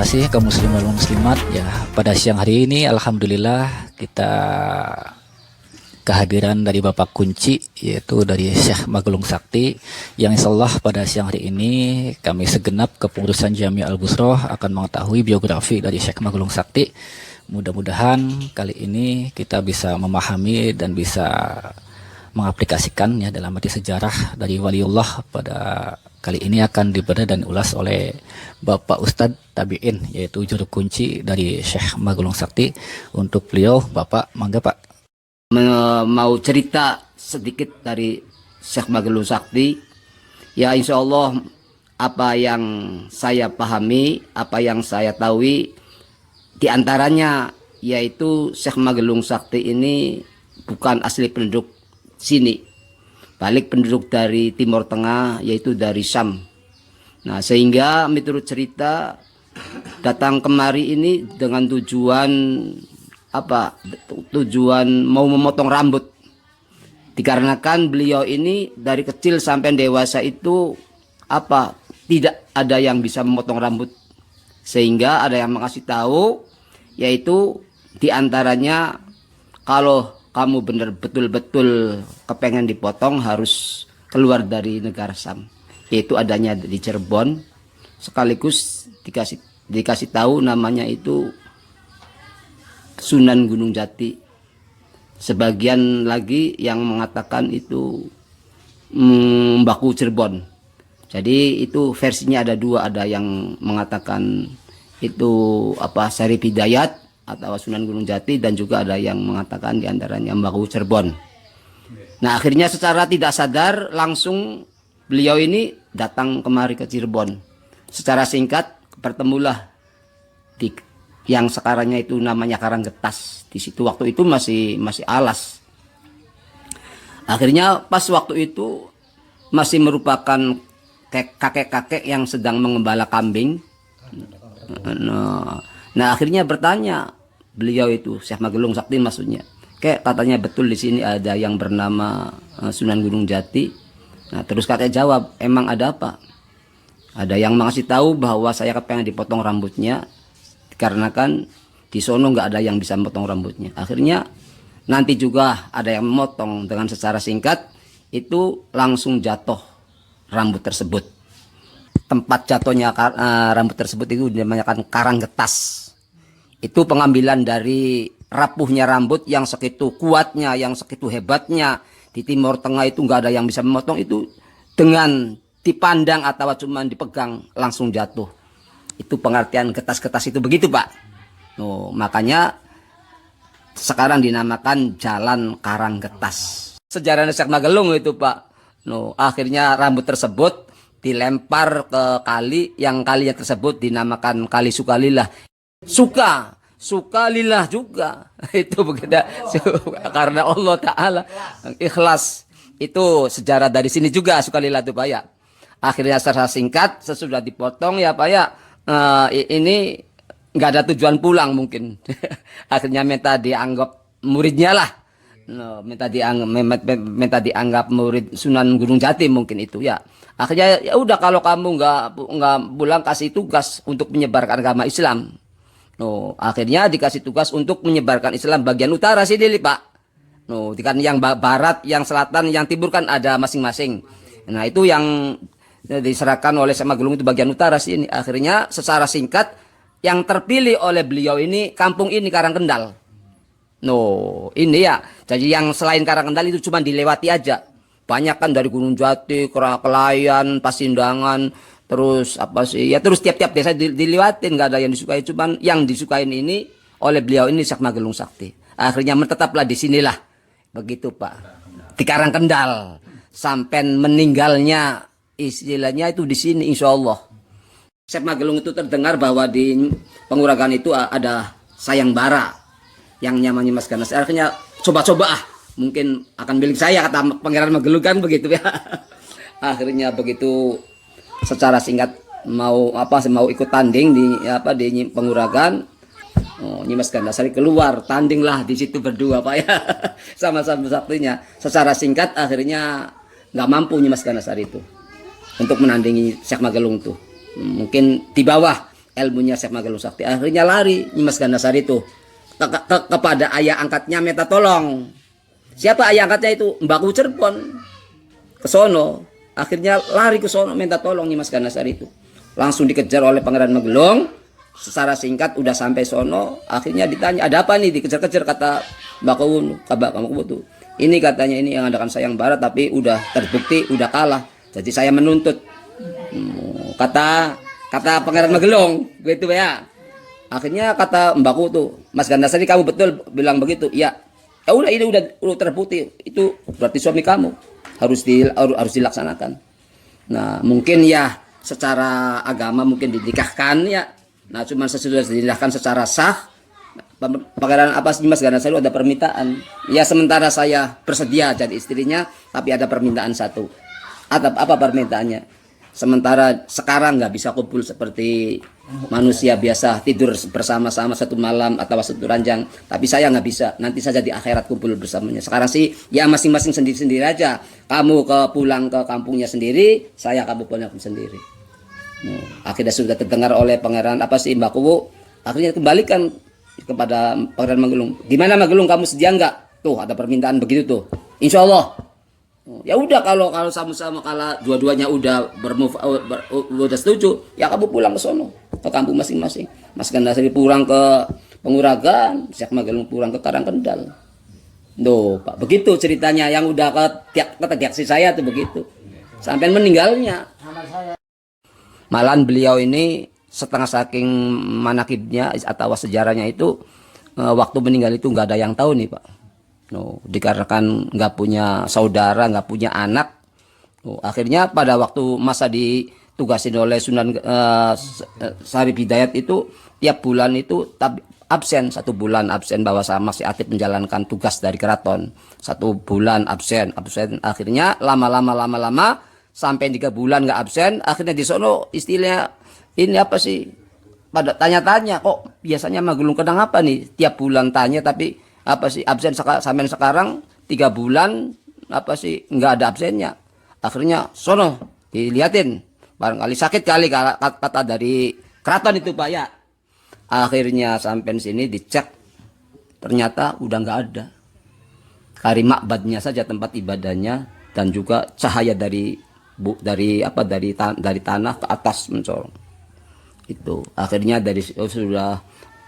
kasih kaum muslimin dan muslimat ya, pada siang hari ini alhamdulillah kita kehadiran dari Bapak Kunci, yaitu dari Syekh Magelung Sakti, yang insyaallah pada siang hari ini kami segenap kepengurusan Jami Al-Busroh akan mengetahui biografi dari Syekh Magelung Sakti. Mudah-mudahan kali ini kita bisa memahami dan bisa mengaplikasikan ya dalam arti sejarah dari waliullah. Pada kali ini akan diberi dan ulas oleh Bapak Ustadz Tabi'in, yaitu juru kunci dari Syekh Magelung Sakti. Untuk beliau, Bapak, mangga Pak. Mau cerita sedikit dari Syekh Magelung Sakti. Ya, insya Allah apa yang saya pahami, apa yang saya tahu, diantaranya yaitu Syekh Magelung Sakti ini bukan asli penduduk sini, balik penduduk dari Timur Tengah, yaitu dari Syam. Nah, sehingga menurut cerita datang kemari ini dengan tujuan apa? Tujuan mau memotong rambut. Dikarenakan beliau ini dari kecil sampai dewasa itu apa? Tidak ada yang bisa memotong rambut. Sehingga ada yang mengasih tahu, yaitu diantaranya kalau kamu benar betul-betul kepengen dipotong harus keluar dari negara Syam, yaitu adanya di Cirebon. Sekaligus dikasih tahu namanya itu Sunan Gunung Jati. Sebagian lagi yang mengatakan itu Mbaku Cirebon. Jadi itu versinya ada dua, ada yang mengatakan itu apa Syarif Hidayat atau Sunan Gunung Jati, dan juga ada yang mengatakan diantaranya Mbaku Cirebon. Nah, akhirnya secara tidak sadar langsung beliau ini datang kemari ke Cirebon. Secara singkat bertemulah di yang sekarangnya itu namanya Karanggetas. Di situ waktu itu masih alas. Akhirnya pas waktu itu masih merupakan kakek-kakek yang sedang mengembala kambing. Nah, akhirnya bertanya beliau itu, Syekh Magelung Sakti maksudnya, kayak katanya betul di sini ada yang bernama Sunan Gunung Jati. Nah, terus kakek jawab, emang ada apa? Ada yang mengasih tahu bahwa saya kepengen dipotong rambutnya, dikarenakan di sono nggak ada yang bisa memotong rambutnya. Akhirnya nanti juga ada yang memotong. Dengan secara singkat itu langsung jatuh rambut tersebut. Tempat jatuhnya rambut tersebut itu dinamakan Karanggetas. Itu pengambilan dari rapuhnya rambut yang segitu kuatnya, yang segitu hebatnya. Di Timur Tengah itu nggak ada yang bisa memotong, itu dengan dipandang atau cuma dipegang langsung jatuh. Itu pengertian getas-getas itu begitu, Pak. No, makanya sekarang dinamakan Jalan Karanggetas. Sejarahnya Syekh Magelung itu, Pak. No, akhirnya rambut tersebut dilempar ke kali, yang kalinya tersebut dinamakan Kali Sukalillah. Sukalillah juga. Itu begitu. Karena Allah Ta'ala ikhlas. Itu sejarah dari sini juga Sukalillah itu, Pak ya. Akhirnya secara singkat sesudah dipotong ya, Pak ya. Ini nggak ada tujuan pulang mungkin. Akhirnya minta dianggap muridnya lah. Minta dianggap murid Sunan Gunung Jati mungkin itu ya. Akhirnya ya udah, kalau kamu nggak pulang, kasih tugas untuk menyebarkan agama Islam. Akhirnya dikasih tugas untuk menyebarkan Islam bagian utara sini, Pak. Kan yang barat, yang selatan, yang timur kan ada masing-masing. Nah, itu yang diserahkan oleh Syekh Magelung itu bagian utara sini. Akhirnya secara singkat yang terpilih oleh beliau ini kampung ini Karangkendal. Ini ya. Jadi yang selain Karangkendal itu cuma dilewati aja. Banyak kan dari Gunung Jati, Kelayan, Pasindangan, terus apa sih? Ya terus tiap-tiap desa dilewatin, nggak ada yang disukai, cuman yang disukain ini oleh beliau ini Syekh Magelung Sakti. Akhirnya menetaplah di sinilah. Begitu, Pak. Di Karangkendal sampai meninggalnya istilahnya itu di sini insya Allah. Syekh Magelung itu terdengar bahwa di Penguragan itu ada sayembara yang nyamannya Mas Ganas. Akhirnya coba-coba mungkin akan milik saya, kata Pangeran Magelung kan begitu ya. Akhirnya begitu secara singkat mau ikut tanding di Penguragan. Nyimas Gandasari keluar, tandinglah di situ berdua, Pak ya. Sama-sama saktinya. Secara singkat akhirnya nggak mampu Nyimas Gandasari itu untuk menandingi Syekh Magelung tuh. Mungkin di bawah ilmunya Syekh Magelung Sakti. Akhirnya lari Nyimas Gandasari itu kepada ayah angkatnya minta tolong. Siapa ayah angkatnya itu? Mbakku Cirebon. Ke sono. Akhirnya lari ke sono minta tolong Nyimas Gandasari itu. Langsung dikejar oleh Pangeran Magelung. Secara singkat udah sampai sono. Akhirnya ditanya, ada apa nih? Dikejar-kejar kata Mbak Kuwun. Mbak kamu tuh. Ini katanya ini yang adakan sayang barat tapi udah terbukti udah kalah. Jadi saya menuntut. Kata Pangeran Magelung gitu ya. Akhirnya kata Mbakku tuh, Mas Gandasari kamu betul bilang begitu. Ya. Ya udah ini udah terbukti. Itu berarti suami kamu harus dilaksanakan. Nah, mungkin ya secara agama mungkin dinikahkan ya. Nah, cuma sesudah dinikahkan secara sah. Pangeran Mas Gandasari ada permintaan. Ya sementara saya bersedia jadi istrinya, tapi ada permintaan satu. Apa permintaannya? Sementara sekarang nggak bisa kumpul seperti manusia biasa tidur bersama-sama satu malam atau satu ranjang. Tapi saya nggak bisa. Nanti saja di akhirat kumpul bersamanya. Sekarang sih ya masing-masing sendiri-sendiri aja. Kamu pulang ke kampungnya sendiri, saya kamu pulang sendiri. Akhirnya sudah terdengar oleh Pangeran Mbak Kuwu. Akhirnya kembalikan kepada Pangeran Magelung. Gimana Magelung, kamu sedia nggak? Tuh ada permintaan begitu tuh. Insya Allah. Ya udah kalau sama-sama kalau dua-duanya udah udah setuju, ya kamu pulang ke sono ke kampung masing-masing. Mas Gandasari pulang ke Penguragan, Syekh Magelung pulang ke Karangkendal. Duh, Pak, begitu ceritanya yang udah kata diaksi saya tuh begitu. Sampai meninggalnya. Malahan beliau ini setengah saking manakibnya atau sejarahnya itu waktu meninggal itu nggak ada yang tahu nih Pak. Dikarenakan nggak punya saudara, nggak punya anak. Akhirnya pada waktu masa ditugasin oleh Sunan Sarip Hidayat itu tiap bulan itu absen 1 bulan absen bahwa masih aktif menjalankan tugas dari keraton. 1 bulan absen. Akhirnya lama-lama sampai 3 bulan nggak absen. Akhirnya di sono istilahnya ini apa sih? Pada tanya-tanya kok biasanya Magelung kenapa nih tiap bulan tanya tapi apa sih absen sampai sekarang 3 bulan apa sih nggak ada absennya. Akhirnya sono dilihatin barangkali sakit kali kata dari keraton itu Pak ya. Akhirnya sampai sini dicek ternyata udah nggak ada. Kari makbadnya saja tempat ibadahnya dan juga cahaya dari tanah ke atas mencorong. Itu akhirnya sudah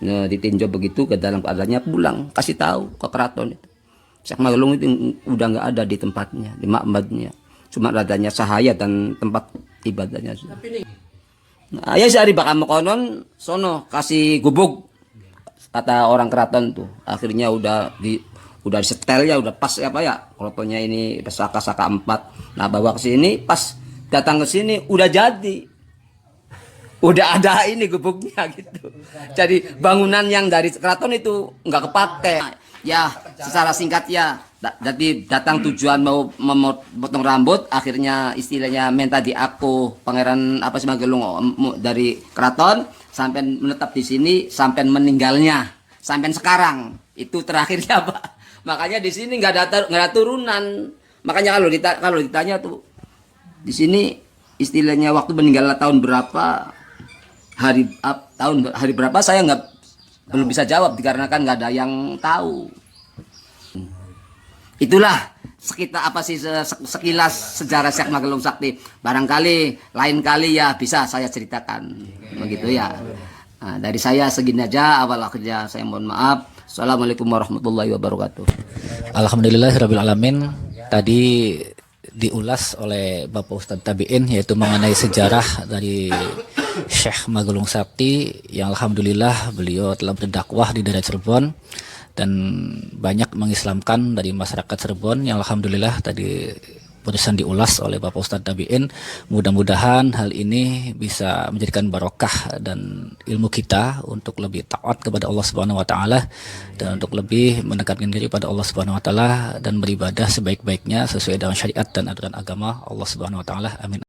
ditinjau begitu ke dalam keadaannya pulang kasih tahu ke keraton itu Syekh Magelung itu udah nggak ada di tempatnya di makbadnya cuma adanya cahaya dan tempat ibadahnya. Nah, ya sehari bakal konon sono kasih gubuk kata orang keraton tuh akhirnya udah disetel ya udah pas apa ya kloponya ini saka-saka 4. Nah bawa ke sini pas datang ke sini udah jadi. Udah ada ini gubuknya gitu. Jadi bangunan yang dari keraton itu nggak kepake. Ya secara singkat ya. Jadi datang tujuan mau memotong rambut. Akhirnya istilahnya minta diaku Pangeran Magelung dari keraton. Sampai menetap di sini. Sampai meninggalnya. Sampai sekarang. Itu terakhirnya Pak. Makanya di sini nggak ada turunan. Makanya kalau ditanya tuh. Di sini istilahnya waktu meninggal tahun berapa. Hari berapa saya belum bisa jawab dikarenakan nggak ada yang tahu. Itulah sekilas sejarah Syekh Magelung Sakti. Barangkali lain kali ya bisa saya ceritakan begitu ya. Nah, dari saya segini aja awal akhirnya saya mohon maaf. Assalamualaikum warahmatullahi wabarakatuh. Alhamdulillahirabbil alamin. Tadi diulas oleh Bapak Ustadz Tabiin yaitu mengenai sejarah dari Syekh Magelung Sakti yang alhamdulillah beliau telah berdakwah di daerah Cirebon dan banyak mengislamkan dari masyarakat Cirebon yang alhamdulillah tadi barusan diulas oleh Bapak Ustadz Tabiin. Mudah-mudahan hal ini bisa menjadikan barokah dan ilmu kita untuk lebih taat kepada Allah Subhanahu wa taala dan untuk lebih mendekatkan diri pada Allah Subhanahu wa taala dan beribadah sebaik-baiknya sesuai dengan syariat dan aturan agama Allah Subhanahu wa taala. Amin.